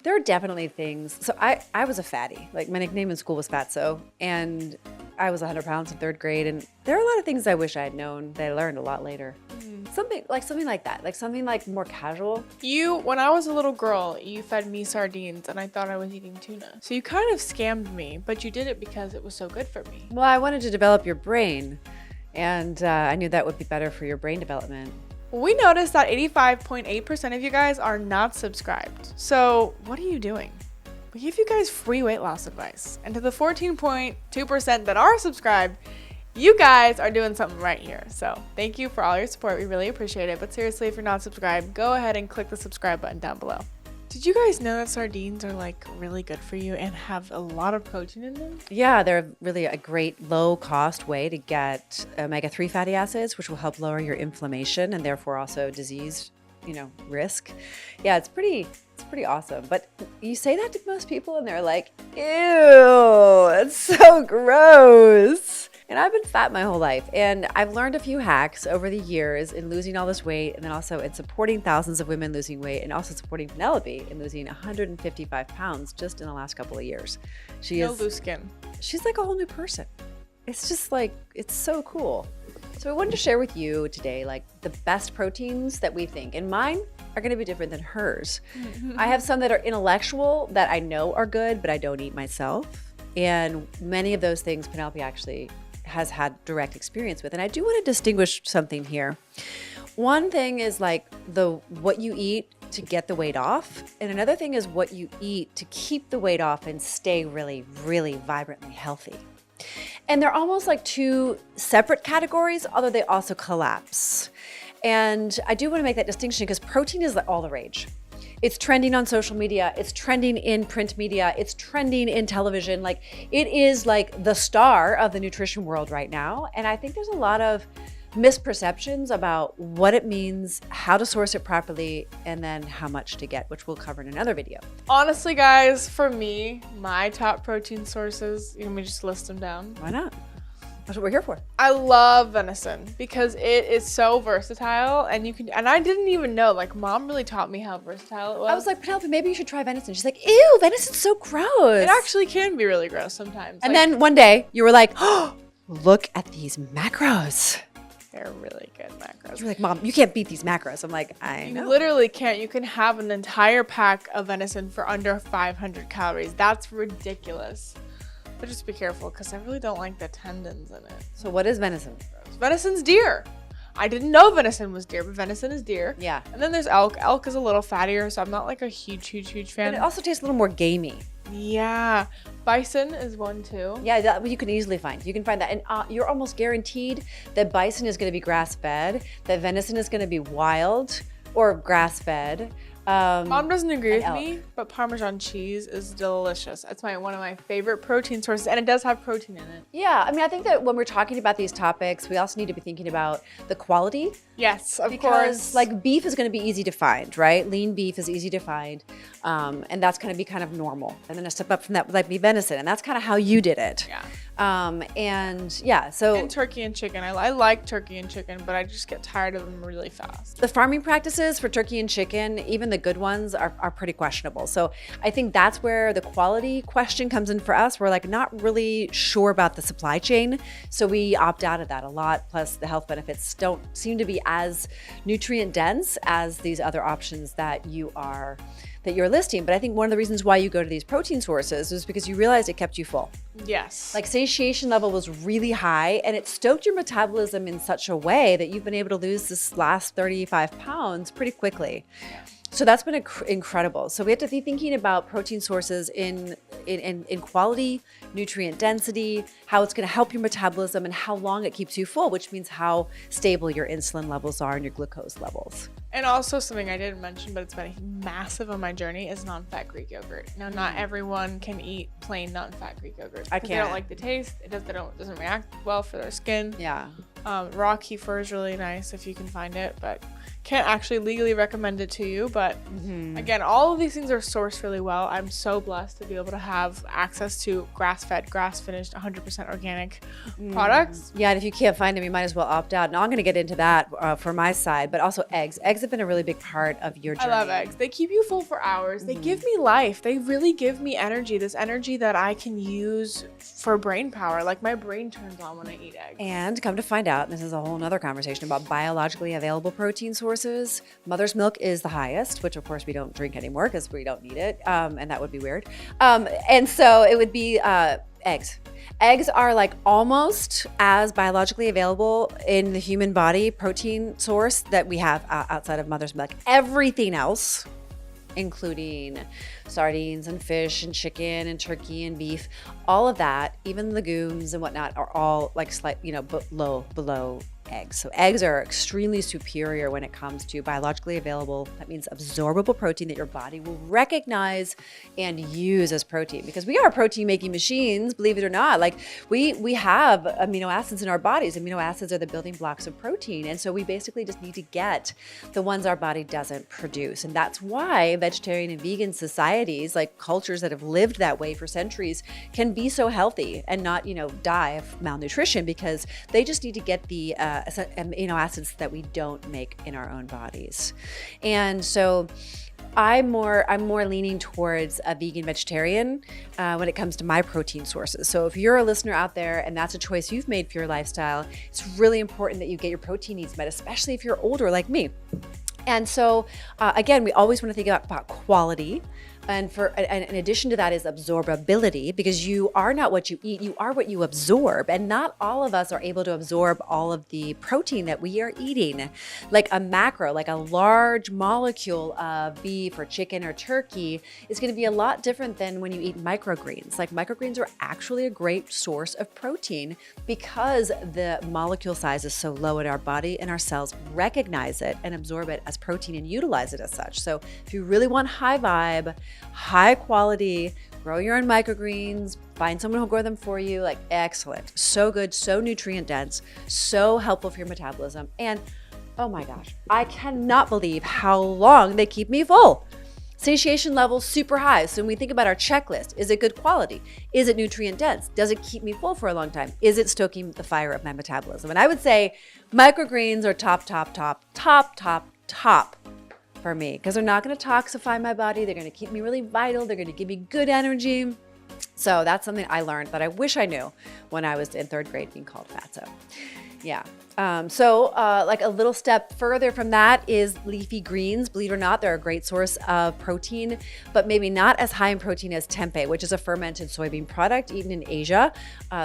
There are definitely things. So I was a fatty. Like my nickname in school was Fatso, and I was 100 pounds in 3rd grade. And there are a lot of things I wish I had known that I learned a lot later. Something like that, like something like more casual. When I was a little girl, you fed me sardines and I thought I was eating tuna. So you kind of scammed me, but you did it because it was so good for me. Well, I wanted to develop your brain, and I knew that would be better for your brain development. We noticed that 85.8% of you guys are not subscribed. So what are you doing? We give you guys free weight loss advice. And to the 14.2% that are subscribed, you guys are doing something right here. So thank you for all your support. We really appreciate it. But seriously, if you're not subscribed, go ahead and click the subscribe button down below. Did you guys know that sardines are like really good for you and have a lot of protein in them? Yeah, they're really a great low cost way to get omega-3 fatty acids, which will help lower your inflammation and therefore also disease, risk. Yeah, it's pretty awesome. But you say that to most people and they're like, ew, it's so gross. And I've been fat my whole life, and I've learned a few hacks over the years in losing all this weight, and then also in supporting thousands of women losing weight, and also supporting Penelope in losing 155 pounds just in the last couple of years. No loose skin. She's like a whole new person. It's just like, it's so cool. So I wanted to share with you today, like the best proteins that we think, and mine are going to be different than hers. I have some that are intellectual that I know are good, but I don't eat myself. And many of those things Penelope actually has had direct experience with. And I do want to distinguish something here. One thing is like what you eat to get the weight off. And another thing is what you eat to keep the weight off and stay really, really vibrantly healthy. And they're almost like two separate categories, although they also collapse. And I do want to make that distinction because protein is all the rage. It's trending on social media. It's trending in print media. It's trending in television. Like it is like the star of the nutrition world right now. And I think there's a lot of misperceptions about what it means, how to source it properly, and then how much to get, which we'll cover in another video. Honestly, guys, for me, my top protein sources, you want me to just list them down? Why not? That's what we're here for. I love venison because it is so versatile, and I didn't even know, like mom really taught me how versatile it was. I was like, Penelope, maybe you should try venison. She's like, ew, venison's so gross. It actually can be really gross sometimes. And then one day you were like, oh, look at these macros. They're really good macros. You're like, Mom, you can't beat these macros. I'm like, I know. You literally can't. You can have an entire pack of venison for under 500 calories. That's ridiculous. But just be careful because I really don't like the tendons in it. So what is venison? Venison's deer. I didn't know venison was deer, but venison is deer. Yeah. And then there's elk. Elk is a little fattier, so I'm not like a huge fan. But it also tastes a little more gamey. Yeah. Bison is one too. Yeah, that you can easily find. You can find that. And you're almost guaranteed that bison is going to be grass-fed, that venison is going to be wild or grass-fed. Mom doesn't agree with elk. me, but Parmesan cheese is delicious. It's one of my favorite protein sources, and it does have protein in it. Yeah, I mean, I think that when we're talking about these topics, we also need to be thinking about the quality. Yes, of Because course. like beef is going to be easy to find, right? Lean beef is easy to find, and that's going to be kind of normal. And then a step up from that would like be venison, and that's kind of how you did it. Yeah. And yeah, so And turkey and chicken. I like turkey and chicken, but I just get tired of them really fast. the farming practices for turkey and chicken, even the good ones, are pretty questionable. So I think that's where the quality question comes in for us. We're like not really sure about the supply chain, so we opt out of that a lot. Plus, the health benefits don't seem to be as nutrient dense as these other options that you're listing. But I think one of the reasons why you go to these protein sources is because you realized it kept you full. Yes. Like satiation level was really high, and it stoked your metabolism in such a way that you've been able to lose this last 35 pounds pretty quickly. So that's been incredible. So we have to be thinking about protein sources in quality, nutrient density, how it's going to help your metabolism, and how long it keeps you full, which means how stable your insulin levels are and your glucose levels. And also something I didn't mention, but it's been massive on my journey, is non-fat Greek yogurt. Now, not everyone can eat plain non-fat Greek yogurt. I They can't. don't like the taste. It doesn't react well for their skin. Yeah. Raw kefir is really nice if you can find it, but can't actually legally recommend it to you. But again, all of these things are sourced really well. I'm so blessed to be able to have access to grass-fed, grass-finished, 100% organic products. Yeah, and if you can't find them, you might as well opt out. Now I'm going to get into that for my side, but also eggs. Eggs have been a really big part of your journey. I love eggs. They keep you full for hours. They give me life. They really give me energy. This energy that I can use for brain power. Like my brain turns on when I eat eggs. And come to find out, this is a whole nother conversation about biologically available protein sources. Mother's milk is the highest, which of course we don't drink anymore because we don't need it. And that would be weird. And so it would be eggs. Eggs are like almost as biologically available in the human body protein source that we have outside of mother's milk. Everything else, including sardines and fish and chicken and turkey and beef, all of that, even legumes and whatnot, are all like below eggs. So eggs are extremely superior when it comes to biologically available, that means absorbable protein that your body will recognize and use as protein, because we are protein making machines, believe it or not. Like we have amino acids in our bodies. Amino acids are the building blocks of protein. And so we basically just need to get the ones our body doesn't produce. And that's why vegetarian and vegan societies, like cultures that have lived that way for centuries, can be so healthy and not, die of malnutrition, because they just need to get the amino acids that we don't make in our own bodies. And so I'm more leaning towards a vegan vegetarian when it comes to my protein sources. So if you're a listener out there and that's a choice you've made for your lifestyle, it's really important that you get your protein needs met, especially if you're older like me. And so again, we always want to think about quality. And in addition to that is absorbability, because you are not what you eat, you are what you absorb. And not all of us are able to absorb all of the protein that we are eating. Like a macro, like a large molecule of beef or chicken or turkey is going to be a lot different than when you eat microgreens. Like microgreens are actually a great source of protein because the molecule size is so low in our body and our cells recognize it and absorb it as protein and utilize it as such. So if you really want high vibe, high quality, grow your own microgreens, find someone who'll grow them for you, like excellent. So good, so nutrient dense, so helpful for your metabolism. And oh my gosh, I cannot believe how long they keep me full. Satiation levels super high. So when we think about our checklist, is it good quality? Is it nutrient dense? Does it keep me full for a long time? Is it stoking the fire of my metabolism? And I would say microgreens are top for me, because they're not going to toxify my body. They're going to keep me really vital. They're going to give me good energy. So that's something I learned that I wish I knew when I was in third grade being called fatso. Yeah. Like a little step further from that is leafy greens. Believe it or not, they're a great source of protein, but maybe not as high in protein as tempeh, which is a fermented soybean product eaten in Asia.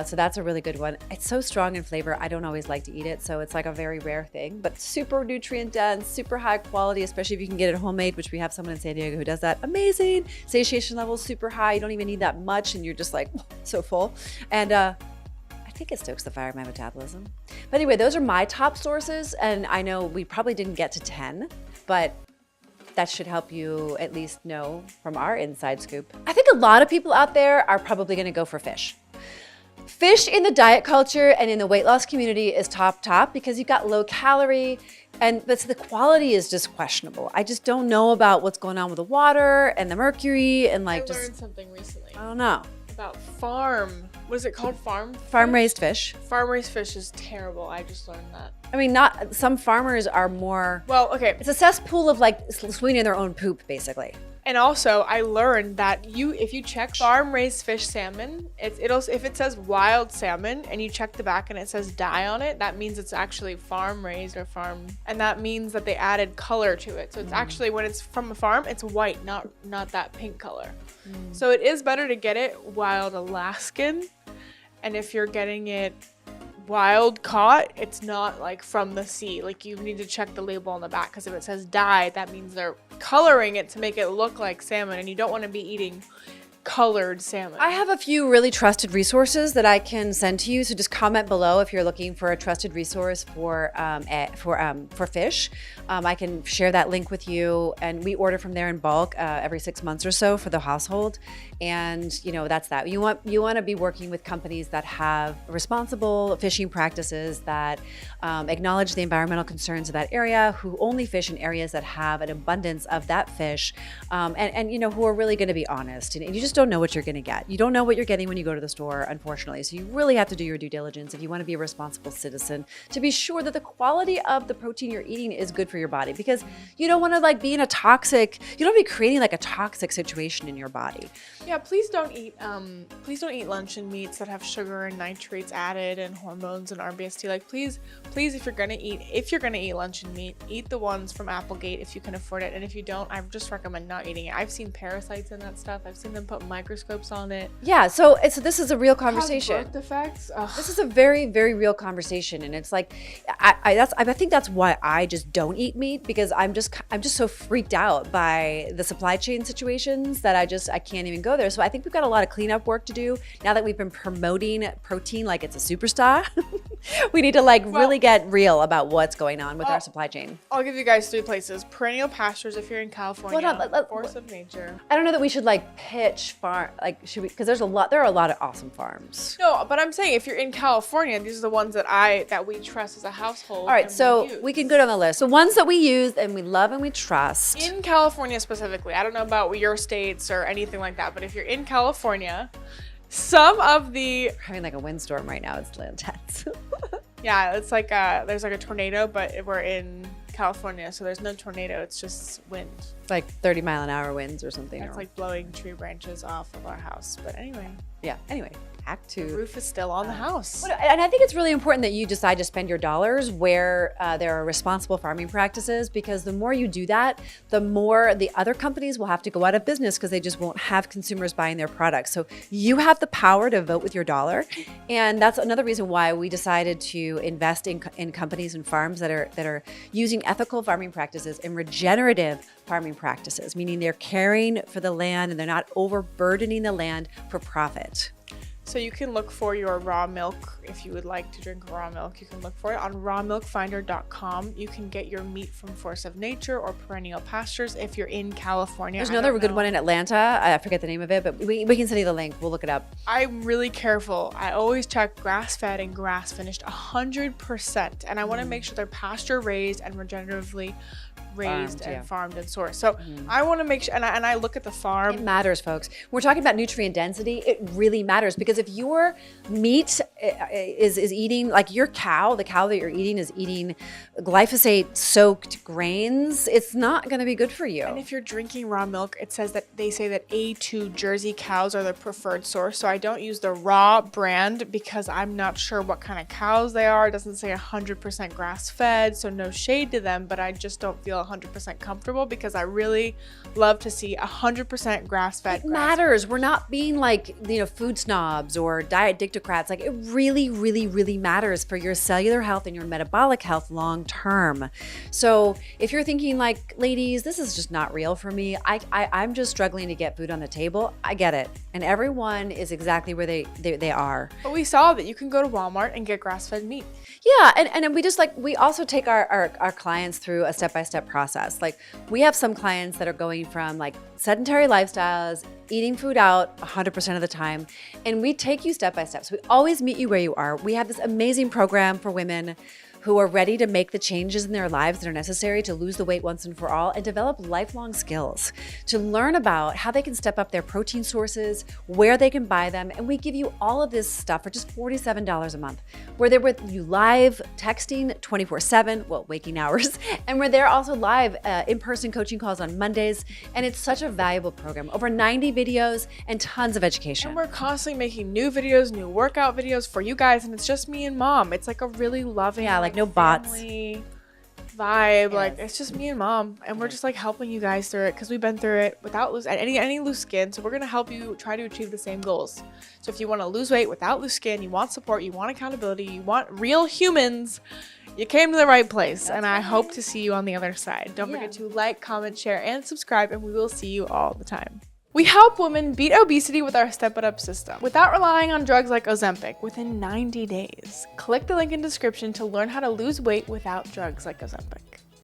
So that's a really good one. It's so strong in flavor. I don't always like to eat it. So it's like a very rare thing, but super nutrient dense, super high quality, especially if you can get it homemade, which we have someone in San Diego who does that. Amazing. Satiation levels super high. You don't even need that much. And you're just like so full. And, I think it stokes the fire of my metabolism. But anyway, those are my top sources. And I know we probably didn't get to 10, but that should help you at least know from our inside scoop. I think a lot of people out there are probably going to go for fish. Fish in the diet culture and in the weight loss community is top because you've got low calorie, but the quality is just questionable. I just don't know about what's going on with the water and the mercury and I learned something recently. I don't know. About what is it called? Farm-raised fish. Farm-raised fish is terrible. I just learned that. I mean, some farmers are more. Well, okay. It's a cesspool of like sweetening their own poop, basically. And also, I learned that if you check farm-raised fish salmon, if it says wild salmon and you check the back and it says dye on it, that means it's actually farm-raised or farm, and that means that they added color to it. So it's actually, when it's from a farm, it's white, not that pink color. So it is better to get it wild Alaskan, and if you're getting it wild caught, it's not like from the sea. Like you need to check the label on the back, because if it says dyed, that means they're coloring it to make it look like salmon, and you don't want to be eating colored salmon. I have a few really trusted resources that I can send to you. So just comment below if you're looking for a trusted resource for fish. I can share that link with you, and we order from there in bulk every 6 months or so for the household. And that's that. You want to be working with companies that have responsible fishing practices, that acknowledge the environmental concerns of that area, who only fish in areas that have an abundance of that fish, and who are really going to be honest. And you just just don't know what you're going to get. You don't know what you're getting when you go to the store, unfortunately. So you really have to do your due diligence if you want to be a responsible citizen to be sure that the quality of the protein you're eating is good for your body, because you don't want to like be in a toxic, you don't be creating like a toxic situation in your body. Yeah, please don't eat luncheon meats that have sugar and nitrates added and hormones and RBST. Like please, if you're gonna eat luncheon meat, eat the ones from Applegate if you can afford it. And if you don't, I just recommend not eating it. I've seen parasites in that stuff. I've seen them put microscopes on it. Yeah, so this is a real conversation. Birth defects. Ugh. This is a very, very real conversation, and it's like, I think that's why I just don't eat meat, because I'm just so freaked out by the supply chain situations that I can't even go there. So I think we've got a lot of cleanup work to do now that we've been promoting protein like it's a superstar. We need to really get real about what's going on with our supply chain. I'll give you guys 3 places. Perennial pastures if you're in California. Force of nature. I don't know that we should pitch farm, should we? Because there are a lot of awesome farms. No, but I'm saying if you're in California, these are the ones that we trust as a household. All right, so we can go down the list. The ones that we use and we love and we trust. In California specifically, I don't know about your states or anything like that, but if you're in California, some of the... We're having a windstorm right now. It's intense. Yeah, it's there's a tornado, but we're in California, so there's no tornado. It's just wind. It's 30-mile-an-hour winds or something. It's blowing tree branches off of our house. But anyway. Yeah. Anyway, back to the roof is still on the house. And I think it's really important that you decide to spend your dollars where there are responsible farming practices, because the more you do that, the more the other companies will have to go out of business because they just won't have consumers buying their products. So you have the power to vote with your dollar, and that's another reason why we decided to invest in companies and farms that are using ethical farming practices and regenerative farming practices, meaning they're caring for the land and they're not overburdening the land for profit. So you can look for your raw milk. If you would like to drink raw milk, you can look for it on rawmilkfinder.com. You can get your meat from Force of Nature or Perennial Pastures if you're in California. There's another good one in Atlanta. I forget the name of it, but we can send you the link. We'll look it up. I'm really careful. I always check grass-fed and grass-finished 100%. And I want to make sure they're pasture-raised and regeneratively raised and farmed and sourced. So I want to make sure, and I look at the farm. It matters, folks. We're talking about nutrient density. It really matters, because if your meat is eating, your cow, the cow that you're eating is eating glyphosate-soaked grains, it's not going to be good for you. And if you're drinking raw milk, they say that A2 Jersey cows are the preferred source. So I don't use the raw brand because I'm not sure what kind of cows they are. It doesn't say 100% grass-fed, so no shade to them, but I just don't feel 100% comfortable, because I really love to see 100% grass-fed. It matters. We're not being food snobs or diet dictocrats. It really, really, really matters for your cellular health and your metabolic health long term. So if you're thinking ladies, this is just not real for me, I'm just struggling to get food on the table, I get it. And everyone is exactly where they are. But we saw that you can go to Walmart and get grass-fed meat. Yeah, and we just we also take our clients through a step-by-step process. We have some clients that are going from sedentary lifestyles, eating food out 100% of the time, and we take you step by step. So we always meet you where you are. We have this amazing program for women who are ready to make the changes in their lives that are necessary to lose the weight once and for all and develop lifelong skills to learn about how they can step up their protein sources, where they can buy them. And we give you all of this stuff for just $47 a month. We're there with you live texting 24/7, waking hours. And we're there also live in-person coaching calls on Mondays. And it's such a valuable program. Over 90 videos and tons of education. And we're constantly making new videos, new workout videos for you guys. And it's just me and mom. It's a really loving, no bots vibe. Yes. It's just me and mom, and we're just helping you guys through it, because we've been through it without any loose skin. So we're gonna help you try to achieve the same goals. So if you want to lose weight without loose skin, you want support, you want accountability, you want real humans, you came to the right place. That's and I hope to see you on the other side. Don't forget to like, comment, share, and subscribe, and we will see you all the time. We help women beat obesity with our Step It Up system without relying on drugs like Ozempic within 90 days. Click the link in the description to learn how to lose weight without drugs like Ozempic.